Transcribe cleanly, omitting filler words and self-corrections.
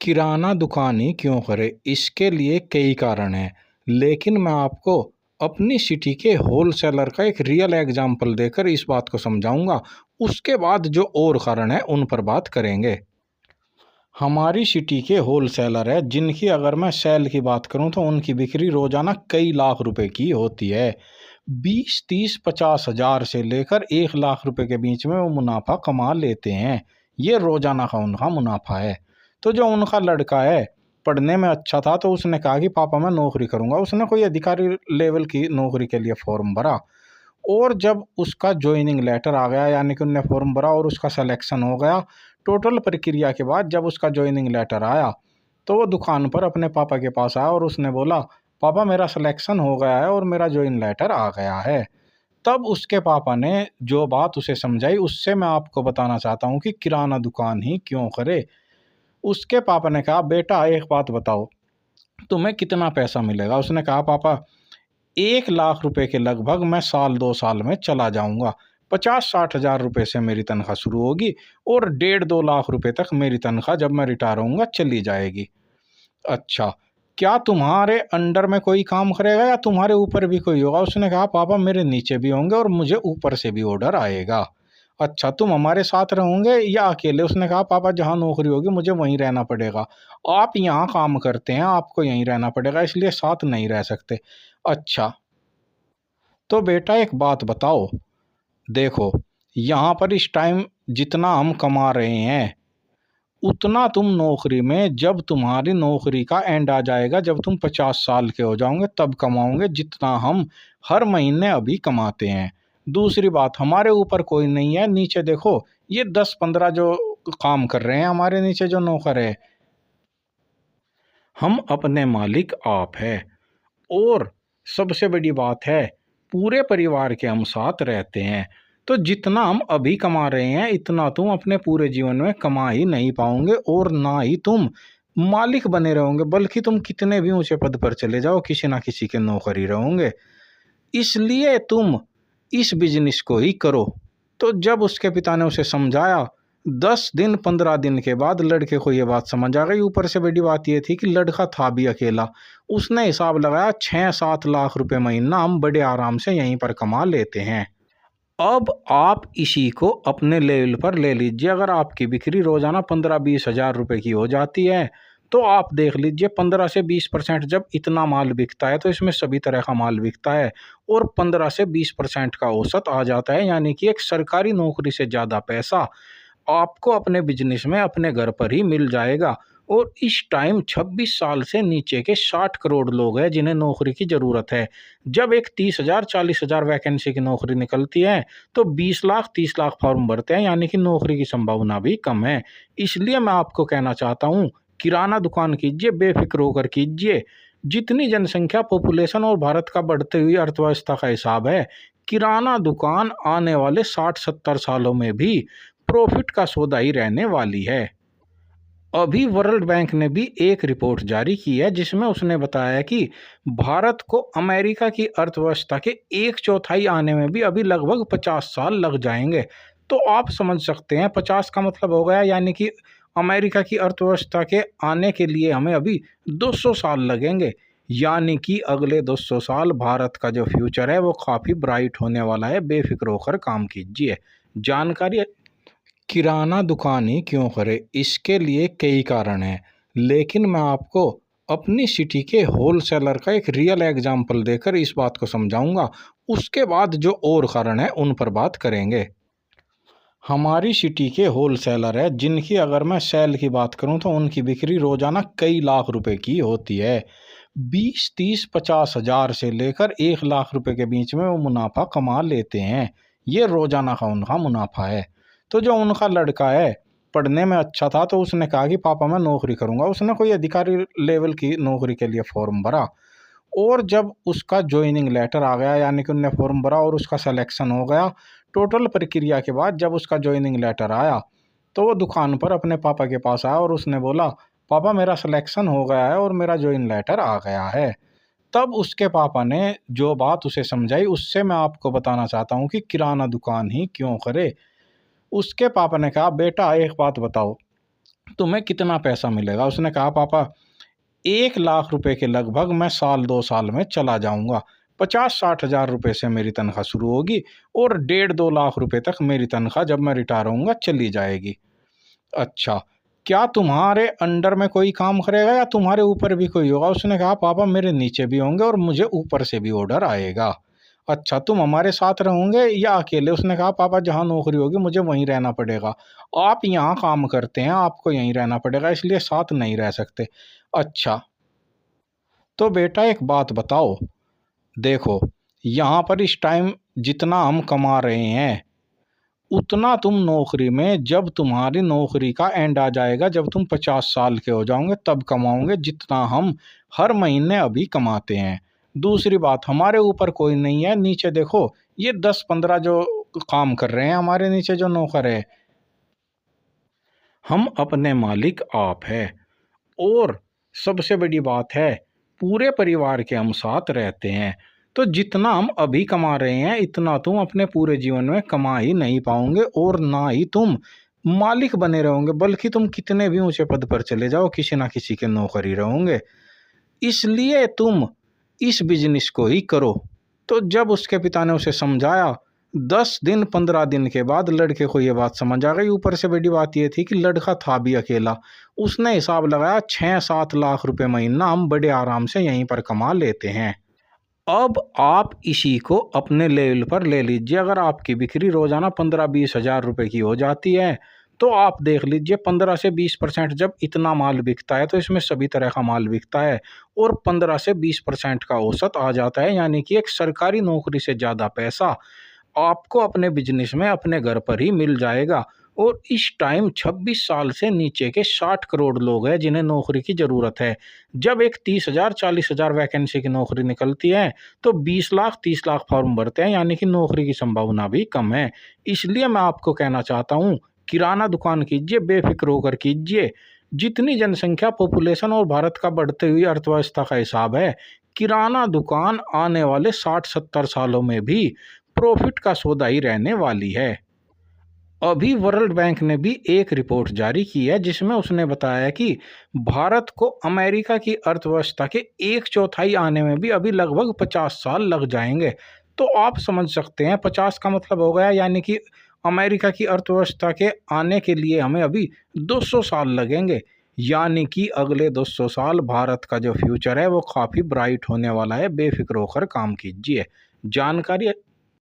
किराना दुकान ही क्यों करें, इसके लिए कई कारण हैं। लेकिन मैं आपको अपनी सिटी के होलसेलर का एक रियल एग्जाम्पल देकर इस बात को समझाऊंगा। उसके बाद जो और कारण है उन पर बात करेंगे। हमारी सिटी के होलसेलर है जिनकी अगर मैं सेल की बात करूं तो उनकी बिक्री रोजाना कई लाख रुपए की होती है। 20, 30, 50 हजार से लेकर 1 लाख रुपए के बीच में वो मुनाफा कमा लेते हैं। ये रोजाना का उनका मुनाफा है। तो जो उनका लड़का है, पढ़ने में अच्छा था, तो उसने कहा कि पापा मैं नौकरी करूंगा। उसने कोई अधिकारी लेवल की नौकरी के लिए फॉर्म भरा, और जब उसका ज्वाइनिंग लेटर आ गया, यानी कि उनने फॉर्म भरा और उसका सिलेक्शन हो गया, टोटल प्रक्रिया के बाद जब उसका ज्वाइनिंग लेटर आया, तो वो दुकान पर अपने पापा के पास आया और उसने बोला, पापा मेरा सिलेक्शन हो गया है और मेरा ज्वाइन लेटर आ गया है। तब उसके पापा ने जो बात उसे समझाई, उससे मैं आपको बताना चाहता हूँ कि किराना दुकान ही क्यों करे। उसके पापा ने कहा, बेटा एक बात बताओ, तुम्हें कितना पैसा मिलेगा? उसने कहा, पापा 1 लाख रुपए के लगभग मैं साल 2 साल में चला जाऊंगा। 50-60 हजार रुपए से मेरी तनख्वाह शुरू होगी और 1.5-2 लाख रुपए तक मेरी तनख्वाह जब मैं रिटायर होऊंगा चली जाएगी। अच्छा, क्या तुम्हारे अंडर में कोई काम करेगा या तुम्हारे ऊपर भी कोई होगा? उसने कहा, पापा मेरे नीचे भी होंगे और मुझे ऊपर से भी ऑर्डर आएगा। अच्छा, तुम हमारे साथ रहोगे या अकेले? उसने कहा, पापा जहाँ नौकरी होगी मुझे वहीं रहना पड़ेगा। आप यहाँ काम करते हैं, आपको यहीं रहना पड़ेगा, इसलिए साथ नहीं रह सकते। अच्छा, तो बेटा एक बात बताओ, देखो यहाँ पर इस टाइम जितना हम कमा रहे हैं उतना तुम नौकरी में, जब तुम्हारी नौकरी का एंड आ जाएगा, जब तुम 50 साल के हो जाओगे, तब कमाओगे जितना हम हर महीने अभी कमाते हैं। दूसरी बात, हमारे ऊपर कोई नहीं है। नीचे देखो, ये 10-15 जो काम कर रहे हैं हमारे नीचे जो नौकर है, हम अपने मालिक आप है। और सबसे बड़ी बात है, पूरे परिवार के हम साथ रहते हैं। तो जितना हम अभी कमा रहे हैं इतना तुम अपने पूरे जीवन में कमा ही नहीं पाओगे, और ना ही तुम मालिक बने रहोगे, बल्कि तुम कितने भी ऊंचे पद पर चले जाओ किसी ना किसी के नौकर ही रहोगे। इसलिए तुम इस बिजनेस को ही करो। तो जब उसके पिता ने उसे समझाया, 10 दिन 15 दिन के बाद लड़के को ये बात समझ आ गई। ऊपर से बड़ी बात ये थी कि लड़का था भी अकेला। उसने हिसाब लगाया, 6-7 लाख रुपए महीना हम बड़े आराम से यहीं पर कमा लेते हैं। अब आप इसी को अपने लेवल पर ले लीजिए। अगर आपकी बिक्री रोजाना 15-20 हजार रुपए की हो जाती है, तो आप देख लीजिए 15 से 20%, जब इतना माल बिकता है तो इसमें सभी तरह का माल बिकता है, और 15 से 20% का औसत आ जाता है, यानी कि एक सरकारी नौकरी से ज़्यादा पैसा आपको अपने बिजनेस में अपने घर पर ही मिल जाएगा। और इस टाइम 26 साल से नीचे के 60 करोड़ लोग हैं जिन्हें नौकरी की ज़रूरत है। जब एक 30,000 40,000 वैकेंसी की नौकरी निकलती है, तो 20 लाख 30 लाख फॉर्म भरते हैं, यानी कि नौकरी की संभावना भी कम है। इसलिए मैं आपको कहना चाहता हूँ, किराना दुकान कीजिए, बेफिक्र होकर कीजिए। जितनी जनसंख्या, पॉपुलेशन और भारत का बढ़ती हुई अर्थव्यवस्था का हिसाब है, किराना दुकान आने वाले 60-70 सालों में भी प्रॉफिट का सौदा ही रहने वाली है। अभी वर्ल्ड बैंक ने भी एक रिपोर्ट जारी की है जिसमें उसने बताया कि भारत को अमेरिका की अर्थव्यवस्था के 1/4 आने में भी अभी लगभग 50 साल लग जाएंगे। तो आप समझ सकते हैं, 50 का मतलब हो गया, यानी कि अमेरिका की अर्थव्यवस्था के आने के लिए हमें अभी 200 साल लगेंगे। यानी कि अगले 200 साल भारत का जो फ्यूचर है वो काफ़ी ब्राइट होने वाला है। बेफिक्र होकर काम कीजिए। जानकारी, किराना दुकान ही क्यों करें, इसके लिए कई कारण हैं। लेकिन मैं आपको अपनी सिटी के होलसेलर का एक रियल एग्जाम्पल देकर इस बात को समझाऊंगा। उसके बाद जो और कारण है उन पर बात करेंगे। हमारी सिटी के होलसेलर है जिनकी अगर मैं सेल की बात करूं तो उनकी बिक्री रोजाना कई लाख रुपए की होती है। 20, 30, 50 हजार से लेकर 1 लाख रुपए के बीच में वो मुनाफा कमा लेते हैं। ये रोजाना का उनका मुनाफा है। तो जो उनका लड़का है, पढ़ने में अच्छा था, तो उसने कहा कि पापा मैं नौकरी करूंगा। उसने कोई अधिकारी लेवल की नौकरी के लिए फॉर्म भरा, और जब उसका ज्वाइनिंग लेटर आ गया, यानी कि उनने फॉर्म भरा और उसका सिलेक्शन हो गया, टोटल प्रक्रिया के बाद जब उसका ज्वाइनिंग लेटर आया, तो वो दुकान पर अपने पापा के पास आया और उसने बोला, पापा मेरा सिलेक्शन हो गया है और मेरा ज्वाइन लेटर आ गया है। तब उसके पापा ने जो बात उसे समझाई, उससे मैं आपको बताना चाहता हूँ कि किराना दुकान ही क्यों करे। उसके पापा ने कहा, बेटा एक बात बताओ, तुम्हें कितना पैसा मिलेगा? उसने कहा, पापा 1 लाख रुपए के लगभग मैं साल 2 साल में चला जाऊंगा। 50-60 हज़ार रुपए से मेरी तनख्वाह शुरू होगी और 1.5-2 लाख रुपए तक मेरी तनख्वाह जब मैं रिटायर होऊंगा चली जाएगी। अच्छा, क्या तुम्हारे अंडर में कोई काम करेगा या तुम्हारे ऊपर भी कोई होगा? उसने कहा, पापा मेरे नीचे भी होंगे और मुझे ऊपर से भी ऑर्डर आएगा। अच्छा, तुम हमारे साथ रहोगे या अकेले? उसने कहा, पापा जहाँ नौकरी होगी मुझे वहीं रहना पड़ेगा। आप यहाँ काम करते हैं, आपको यहीं रहना पड़ेगा, इसलिए साथ नहीं रह सकते। अच्छा, तो बेटा एक बात बताओ, देखो यहाँ पर इस टाइम जितना हम कमा रहे हैं उतना तुम नौकरी में, जब तुम्हारी नौकरी का एंड आ जाएगा, जब तुम 50 साल के हो जाओगे तब कमाओगे जितना हम हर महीने अभी कमाते हैं। दूसरी बात, हमारे ऊपर कोई नहीं है, नीचे देखो ये 10-15 जो काम कर रहे हैं हमारे नीचे जो नौकर है, हम अपने मालिक आप है। और सबसे बड़ी बात है, पूरे परिवार के हम साथ रहते हैं। तो जितना हम अभी कमा रहे हैं इतना तुम अपने पूरे जीवन में कमा ही नहीं पाओगे और ना ही तुम मालिक बने रहोगे, बल्कि तुम कितने भी ऊंचे पद पर चले जाओ किसी ना किसी के नौकर ही रहोगे। इसलिए तुम इस बिजनेस को ही करो। तो जब उसके पिता ने उसे समझाया, 10 दिन 15 दिन के बाद लड़के को ये बात समझ आ गई। ऊपर से बड़ी बात ये थी कि लड़का था भी अकेला। उसने हिसाब लगाया, 6-7 लाख रुपए महीना हम बड़े आराम से यहीं पर कमा लेते हैं। अब आप इसी को अपने लेवल पर ले लीजिए। अगर आपकी बिक्री रोजाना 15-20 हज़ार रुपए की हो जाती है तो आप देख लीजिए 15 से 20%, जब इतना माल बिकता है तो इसमें सभी तरह का माल बिकता है और 15 से 20% का औसत आ जाता है, यानी कि एक सरकारी नौकरी से ज़्यादा पैसा आपको अपने बिजनेस में अपने घर पर ही मिल जाएगा। और इस टाइम 26 साल से नीचे के 60 करोड़ लोग हैं जिन्हें नौकरी की ज़रूरत है। जब एक 30,000 40,000 वैकेंसी की नौकरी निकलती है तो 20 लाख 30 लाख फॉर्म भरते हैं, यानी कि नौकरी की संभावना भी कम है। इसलिए मैं आपको कहना चाहता हूँ, किराना दुकान कीजिए, बेफिक्र होकर कीजिए। जितनी जनसंख्या, पॉपुलेशन और भारत का बढ़ती हुई अर्थव्यवस्था का हिसाब है, किराना दुकान आने वाले 60-70 सालों में भी प्रॉफिट का सौदा ही रहने वाली है। अभी वर्ल्ड बैंक ने भी एक रिपोर्ट जारी की है जिसमें उसने बताया कि भारत को अमेरिका की अर्थव्यवस्था के 1/4 आने में भी अभी लगभग 50 साल लग जाएंगे। तो आप समझ सकते हैं 50 का मतलब हो गया, यानी कि अमेरिका की अर्थव्यवस्था के आने के लिए हमें अभी 200 साल लगेंगे। यानी कि अगले 200 साल भारत का जो फ्यूचर है वो काफ़ी ब्राइट होने वाला है। बेफिक्र होकर काम कीजिए। जानकारी